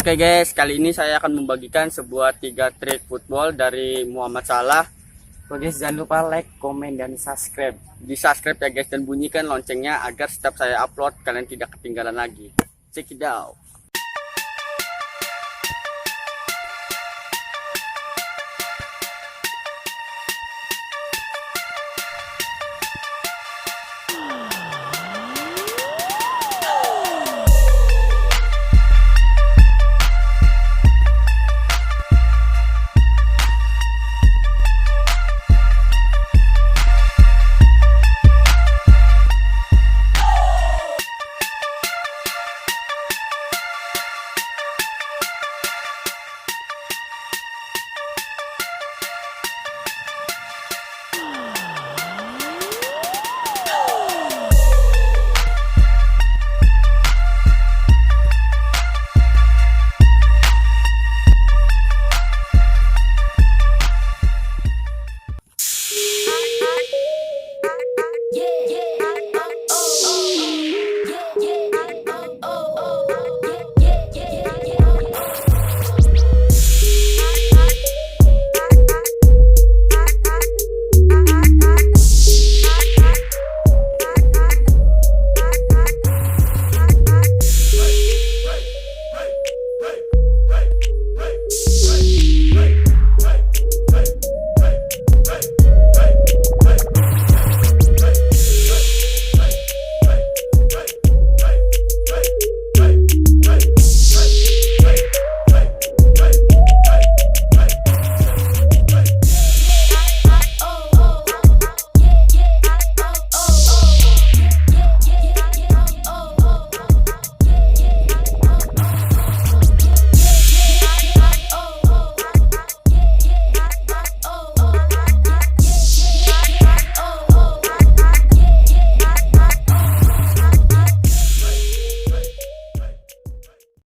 Oke guys, kali ini saya akan membagikan sebuah 3 trik football dari Muhammad Salah. Oke guys, jangan lupa like, komen, dan subscribe. Di subscribe ya guys, dan bunyikan loncengnya agar setiap saya upload kalian tidak ketinggalan lagi. Check it out.